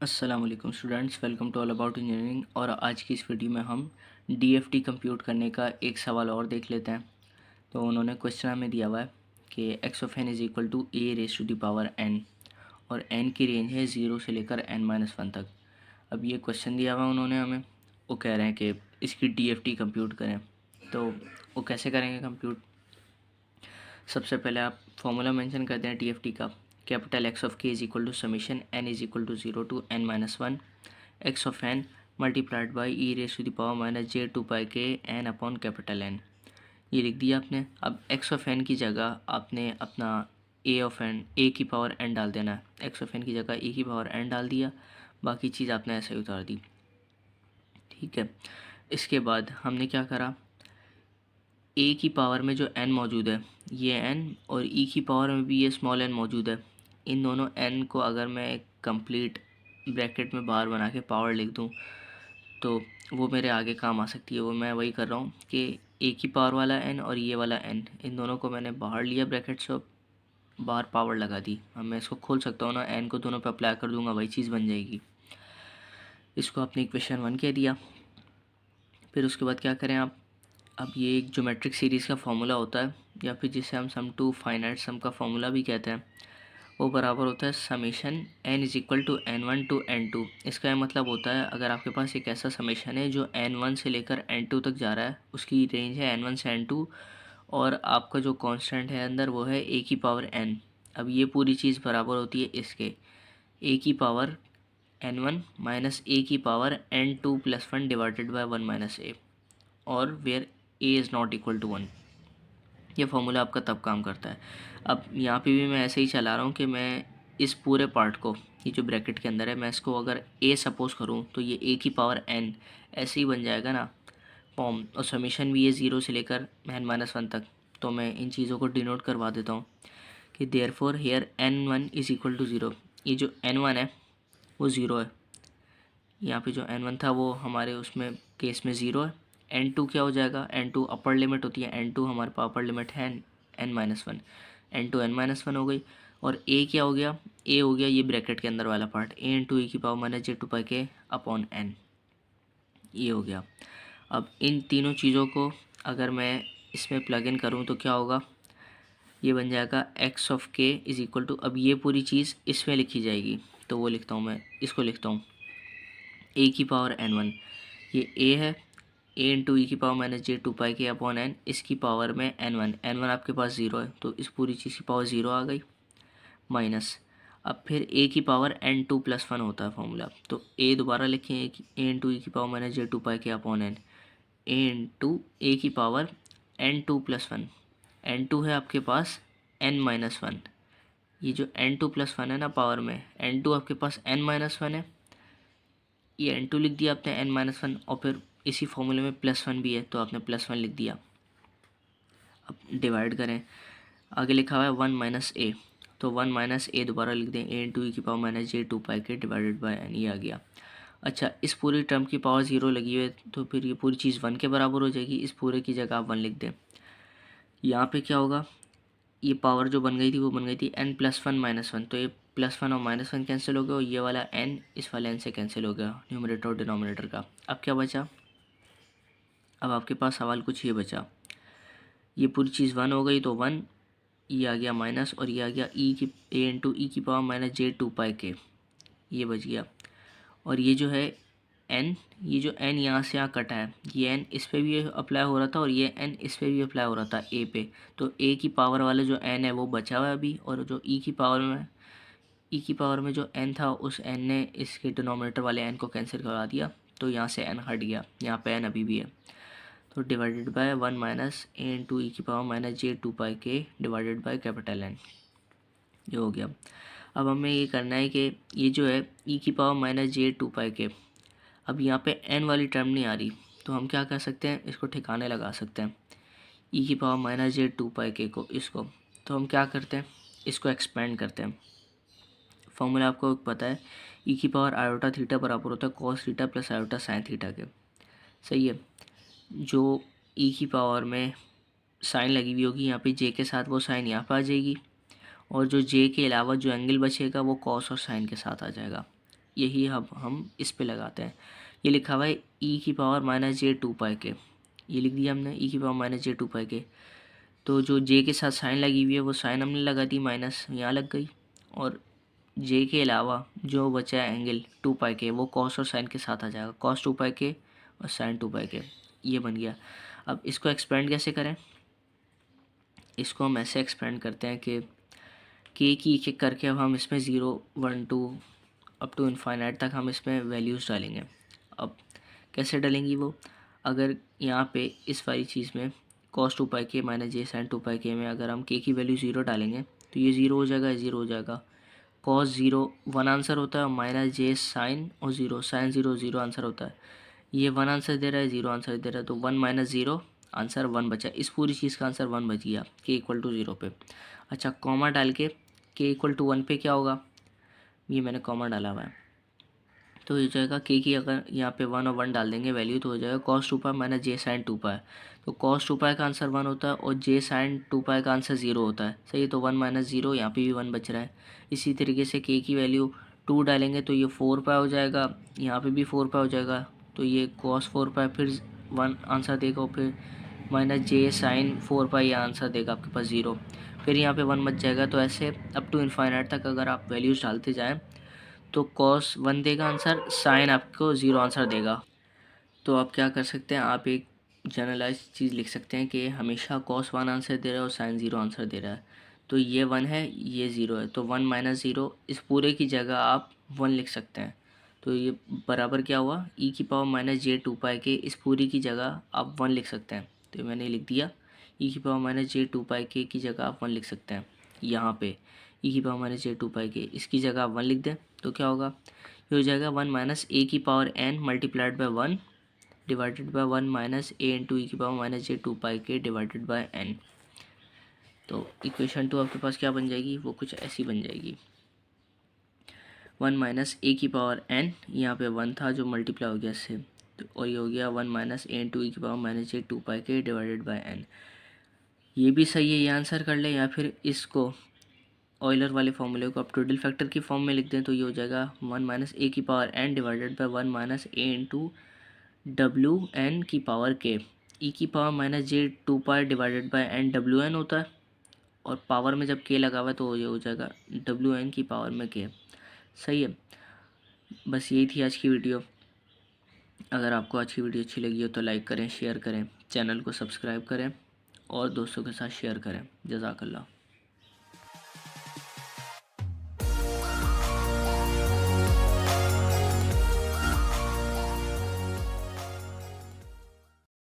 अस्सलाम वालेकुम students, welcome to all about engineering. और आज की इस वीडियो में हम डीएफटी कंप्यूट करने का एक सवाल और देख लेते हैं। तो उन्होंने क्वेश्चन हमें दिया हुआ है कि x of n is equal to a raise to the power n, और एन की रेंज है 0 से लेकर n-1 तक। अब ये क्वेश्चन दिया हुआ है उन्होंने हमें, वो कह रहे हैं कि इसकी डीएफटी कंप्यूट करें। तो वो कैसे करेंगे कंप्यूट? सबसे पहले आप फॉर्मूला मेंशन करते हैं डीएफटी का। Capital X of K is equal to summation N is equal to 0 to n-1 X of N multiplied by E raise to the power minus J two pi K N upon capital N. ये लिख दिया आपने। अब x of N की जगह आपने अपना ए of N, ए की पावर एन डाल देना है। एक्स ऑफ एन की जगह ए की पावर एन डाल दिया, बाकी चीज़ आपने ऐसे ही उतार दी। ठीक है, इसके बाद हमने क्या करा, ए की पावर में जो n मौजूद है ये n, और ई की पावर में भी ये स्मॉल n मौजूद है। इन दोनों n को अगर मैं एक कंप्लीट ब्रैकेट में बाहर बना के पावर लिख दूँ तो वो मेरे आगे काम आ सकती है। वो मैं वही कर रहा हूँ कि ए की पावर वाला n और ये वाला n, इन दोनों को मैंने बाहर लिया ब्रैकेट से, बाहर पावर लगा दी। अब मैं इसको खोल सकता हूँ ना, n को दोनों पे अप्लाई कर दूंगा, वही चीज़ बन जाएगी। इसको आपने इक्वेशन 1 कह दिया। फिर उसके बाद क्या करें आप, अब ये एक ज्योमेट्रिक सीरीज़ का फार्मूला होता है, या फिर जिसे हम सम टू फाइनाइट सम का फार्मूला भी कहते हैं, वो बराबर होता है summation n is equal to n1 to n2। इसका यह मतलब होता है, अगर आपके पास एक ऐसा समेशन है जो n1 से लेकर n2 तक जा रहा है, उसकी रेंज है n1 से n2, और आपका जो कांस्टेंट है अंदर वो है a की पावर n। अब ये पूरी चीज़ बराबर होती है इसके a की पावर n1 माइनस a की power n2 plus 1 divided by 1 minus a, और where a is not equal to 1। ये फार्मूला आपका तब काम करता है। अब यहाँ पे भी मैं ऐसे ही चला रहा हूँ कि मैं इस पूरे पार्ट को, ये जो ब्रैकेट के अंदर है, मैं इसको अगर a सपोज करूँ तो ये a की पावर n ऐसे ही बन जाएगा ना फॉर्म, और समीशन भी ये 0 से लेकर n-1 तक। तो मैं इन चीज़ों को डिनोट करवा देता हूँ कि there for here n1 is equal to 0। ये जो n1 है वो 0 है, यहाँ पे जो n1 था वो हमारे उसमें केस में 0 है। n2 क्या हो जाएगा, n2 अपर लिमिट होती है, n2 हमारे पास अपर लिमिट है n-1, n2 n-1 हो गई। और a क्या हो गया, a हो गया ये ब्रैकेट के अंदर वाला पार्ट, a इंटू ई की पावर माइनस जे टू पाई के अपॉन n, ये हो गया। अब इन तीनों चीज़ों को अगर मैं इसमें प्लग इन करूँ तो क्या होगा, ये बन जाएगा एक्स ऑफ के इज़ इक्वल टू, अब ये पूरी चीज़ इसमें लिखी जाएगी, तो वो लिखता हूँ मैं, इसको लिखता हूँ ए की पावर n1, ये a है, a इंटू ई की पावर माइनस जे टू पाई के अपॉन n, इसकी पावर में n1 आपके पास 0 है, तो इस पूरी चीज़ की पावर 0 आ गई, माइनस। अब फिर a की पावर n2 प्लस 1 होता है फॉर्मूला, तो a दोबारा लिखें, a इंटू ई की पावर माइनस जे टू पाई के अपॉन n, a इंटू ए की पावर n2 प्लस 1, n2 है आपके पास n-1, ये जो n2 प्लस 1 है ना पावर में, n2 आपके पास n-1 है, ये n2 लिख दिया आपने n-1, और फिर इसी फॉर्मूले में +1 भी है तो आपने +1 लिख दिया। अब डिवाइड करें, आगे लिखा हुआ है 1 माइनस ए, तो 1 माइनस ए दोबारा लिख दें, a इंटू ई की पावर माइनस जे टू पाई के डिवाइडेड बाई n, ये आ गया। अच्छा, इस पूरी टर्म की पावर 0 लगी हुई है, तो फिर ये पूरी चीज़ 1 के बराबर हो जाएगी, इस पूरे की जगह आप 1 लिख दें। यहाँ पे क्या होगा, ये पावर जो बन गई थी वो बन गई थी n+1-1, तो ये +1 और -1 कैंसिल हो गया, और ये वाला n इस वाले n से कैंसिल हो गया, न्यूमरेटर और डिनोमिनेटर का। अब क्या बचा, अब आपके पास सवाल कुछ ये बचा, ये पूरी चीज़ 1 हो गई तो 1, ये आ गया माइनस, और ये आ गया a इंटू ई की पावर माइनस जे टू पाई के, ये बच गया। और ये जो है n, ये जो n यहाँ से यहाँ कटा है, ये n इस पे भी अप्लाई हो रहा था, और ये n इस पे भी अप्लाई हो रहा था a पे, तो a की पावर वाला जो n है वो बचा हुआ है अभी, और जो e की पावर में जो n था उस n ने इसके डिनोमिनेटर वाले n को कैंसिल करवा दिया, तो यहाँ से n हट गया, यहाँ पे n अभी भी है, तो divided by 1 minus a into e की पावर माइनस जे टू पाई के डिवाइडेड बाय कैपिटल N, ये हो गया। अब हमें ये करना है कि ये जो है e की पावर माइनस जे टू पाई के, अब यहाँ पे n वाली टर्म नहीं आ रही, तो हम क्या कर सकते हैं, इसको ठिकाने लगा सकते हैं, e की पावर माइनस जे टू पाई के को, इसको, तो हम क्या करते हैं, इसको एक्सपेंड करते हैं। फॉर्मूला आपको पता है, e की पावर आयोटा थीटा बराबर होता है cos theta plus iota sine theta के, सही है। जो e की पावर में साइन लगी हुई होगी यहाँ पे j के साथ, वो साइन यहाँ पर आ जाएगी, और जो j के अलावा जो एंगल बचेगा वो कॉस और साइन के साथ आ जाएगा, यही हम इस पे लगाते हैं। ये लिखा हुआ है ई की पावर माइनस जे 2 पाई के, ये लिख दिया हमने ई की पावर माइनस जे 2 पाई के। तो जो जे के साथ साइन लगी हुई है वो साइन हमने लगा दी, माइनस यहाँ लग गई, और जे के अलावा जो बचा है एंगल 2 पाई के वो कॉस और साइन के साथ आ जाएगा, कॉस 2 पाई के और साइन 2 पाई के, ये बन गया। अब इसको एक्सपेंड कैसे करें? इसको हम ऐसे एक्सपेंड करते हैं कि के की एक एक करके अब हम इसमें 0 1 2 अप टू इनफाइनाइट तक हम इसमें वैल्यूज़ डालेंगे। अब कैसे डालेंगी वो? अगर यहाँ पे इस वाली चीज़ में कॉस 2 पाई के माइनस जे साइन 2 पाई के में अगर हम के की वैल्यू 0 डालेंगे तो ये 0 हो जाएगा, 0 हो जाएगा। कॉस 0 1 आंसर होता है, माइनस जे साइन और 0 साइन 0 0 आंसर होता है। ये 1 आंसर दे रहा है, 0 आंसर दे रहा है, तो 1 माइनस 0 आंसर 1 बचा। इस पूरी चीज़ का आंसर 1 बच गया के इक्वल टू 0 पे। अच्छा, कॉमा डाल के इक्वल टू 1 पे क्या होगा? ये मैंने कॉमा डाला हुआ है, तो हो जाएगा के की अगर यहाँ पे 1 और 1 डाल देंगे वैल्यू तो हो जाएगा कॉस 2 पाई माइनस जे साइन 2 पाई। तो कॉस 2 पाई का आंसर 1 होता है और जे साइन 2 पाई का आंसर 0 होता है। सही है, तो 1 माइनस 0, यहाँ पे भी 1 बच रहा है। इसी तरीके से के की वैल्यू 2 डालेंगे तो ये 4 पाई हो जाएगा, यहाँ पे भी 4 पाई हो जाएगा, तो ये कॉस 4 पाई फिर 1 आंसर देगा, और फिर माइनस जे साइन 4 पाई यह आंसर देगा आपके पास 0, फिर यहाँ पे 1 बच जाएगा। तो ऐसे अप टू इनफाइनाइट तक अगर आप वैल्यूज़ डालते जाएँ तो कॉस 1 देगा आंसर, साइन आपको 0 आंसर देगा। तो आप क्या कर सकते हैं, आप एक जनरलाइज चीज़ लिख सकते हैं कि हमेशा कॉस 1 आंसर दे रहा है और साइन 0 आंसर दे रहा है। तो ये 1 है, ये 0 है, तो 1 माइनस 0 इस पूरे की जगह आप 1 लिख सकते हैं। तो ये बराबर क्या हुआ, ई की पावर माइनस जे 2 पाई के इस पूरी की जगह आप 1 लिख सकते हैं। तो मैंने लिख दिया ई की पावर माइनस जे 2 पाई के की जगह आप 1 लिख सकते हैं। यहाँ पे ई की पावर माइनस जे 2 पाई के इसकी जगह आप 1 लिख दें तो क्या होगा, ये हो जाएगा 1 माइनस ए की power n multiplied by 1 divided by 1 minus a into e की पावर माइनस जे 2 पाई के डिवाइडेड बाय एन। तो इक्वेशन 2 आपके पास क्या बन जाएगी, वो कुछ ऐसी बन जाएगी, 1 माइनस ए की पावर एन, यहाँ पे 1 था जो मल्टीप्लाई हो गया इससे, तो और ये हो गया 1 माइनस ए इंटू ई की पावर माइनस जे 2 पाई के डिवाइडेड बाय एन। ये भी सही है, ये आंसर कर ले, या फिर इसको ऑयलर वाले फॉर्मूले को आप टोटल फैक्टर की फॉर्म में लिख दें तो ये हो जाएगा 1 माइनस ए की power n divided by 1 minus a into डब्ल्यू एन की पावर के, ई की power minus j 2 pi divided by n डब्ल्यू एन होता है, और पावर में जब के लगा हुआ है तो ये हो जाएगा डब्ल्यू एन की पावर में के। सही है, बस यही थी आज की वीडियो। अगर आपको आज की वीडियो अच्छी लगी हो तो लाइक करें, शेयर करें, चैनल को सब्सक्राइब करें और दोस्तों के साथ शेयर करें। जज़ाकल्लाह।